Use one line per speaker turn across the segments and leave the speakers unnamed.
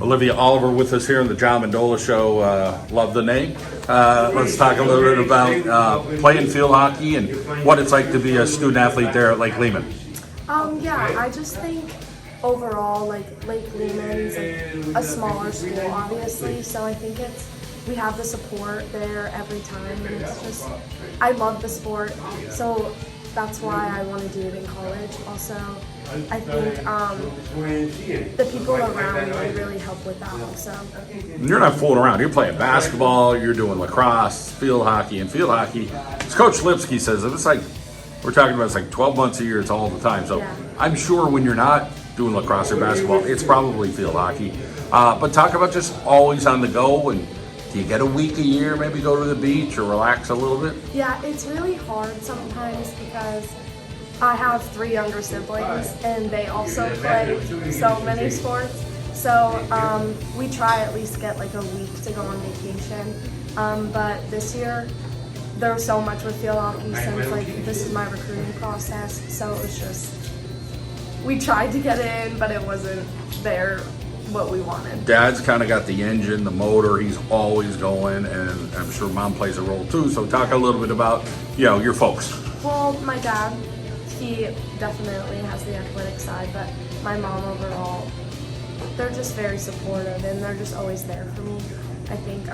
Olivia Oliver with us here on the John Mendola Show. Love the name. Let's talk a little bit about playing field hockey and what it's like to be a student athlete there at Lake Lehman.
Yeah, I just think overall, like Lake Lehman's a smaller school, obviously. So I think we have the support there every time, and it's just I love the sport, so that's why I want to do it in college. Also, I think the people around me really help with that also.
You're not fooling around. You're playing basketball, you're doing lacrosse, field hockey, and field hockey. As Coach Lipsky says, it's like, we're talking about it's like 12 months a year, it's all the time. So
Yeah.
I'm sure when you're not doing lacrosse or basketball, it's probably field hockey. But talk about just always on the go, and do you get a week a year, maybe go to the beach or relax a little bit?
Yeah, it's really hard sometimes because I have 3 younger siblings and they also play so many sports. So we try at least get like a week to go on vacation. But this year there was so much with field hockey since like this is my recruiting process. So it was just, we tried to get in, but it wasn't there what we wanted.
Dad's kind of got the engine, the motor, he's always going, and I'm sure mom plays a role too. So talk a little bit about, your folks.
Well, my dad, he definitely has the athletic side, but my mom overall, they're just very supportive and they're just always there for me. I think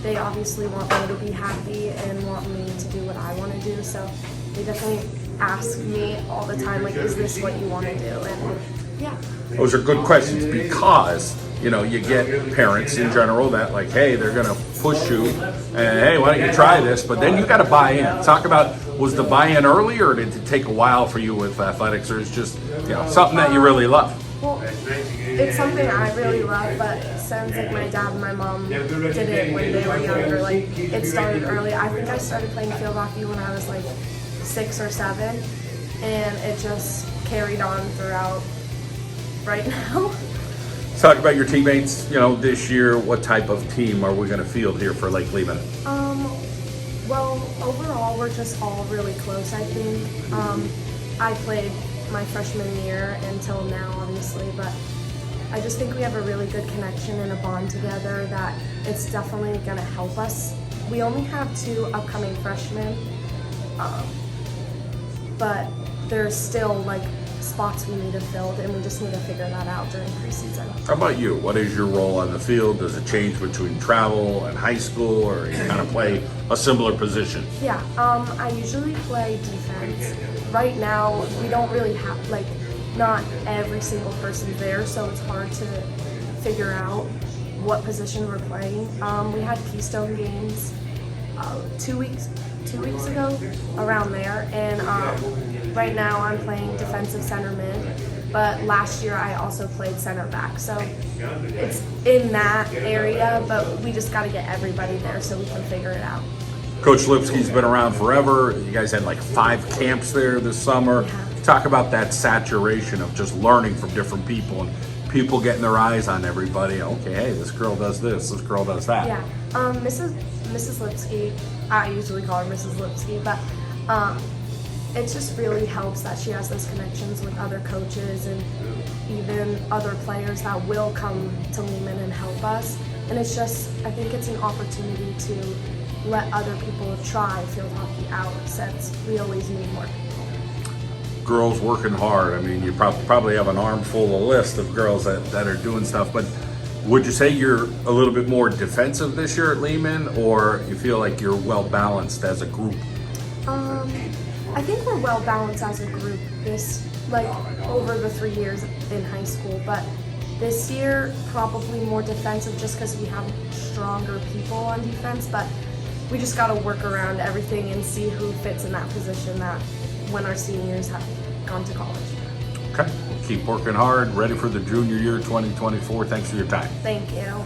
they obviously want me to be happy and want me to do what I want to do, so they definitely ask me all the time, like, is this what you want to do? And yeah.
Those are good questions because, you get parents in general that like, hey, they're going to push you and hey, why don't you try this? But then you got to buy in. Talk about, was the buy-in early or did it take a while for you with athletics, or it's just, something that you really love?
Well, it's something I really love, but since like my dad and my mom did it when they were younger, like it started early. I think I started playing field hockey when I was like 6 or 7, and it just carried on throughout right now.
Talk about your teammates, this year. What type of team are we going to field here for Lake Lehman?
Well, overall, we're just all really close, I think. I played my freshman year until now, obviously, but I just think we have a really good connection and a bond together that it's definitely going to help us. We only have 2 upcoming freshmen, but there's still like spots we need to fill, and we just need to figure that out during preseason.
How about you? What is your role on the field? Does it change between travel and high school, or you kind of play a similar position?
Yeah, I usually play defense. Right now, we don't really have, like, not every single person there, so it's hard to figure out what position we're playing. We had Keystone games 2 weeks ago, around there, and right now I'm playing defensive center mid, but last year I also played center back, so it's in that area, but we just got to get everybody there so we can figure it out.
Coach Lipsky's been around forever. You guys had like 5 camps there this summer.
Yeah.
Talk about that saturation of just learning from different people and people getting their eyes on everybody. Okay, hey, this girl does this girl does that.
Yeah, Mrs. Lipsky, I usually call her Mrs. Lipsky, but it just really helps that she has those connections with other coaches and even other players that will come to Lehman and help us. And it's just, I think it's an opportunity to let other people try field hockey out, since we always need more people.
Girls working hard. I mean, you probably have an armful of list of girls that are doing stuff, but would you say you're a little bit more defensive this year at Lehman, or you feel like you're well balanced as a group?
I think we're well balanced as a group over the 3 years in high school, but this year probably more defensive just because we have stronger people on defense, but we just got to work around everything and see who fits in that position that when our seniors have gone to college.
Okay, keep working hard, ready for the junior year 2024. Thanks for your time.
Thank you.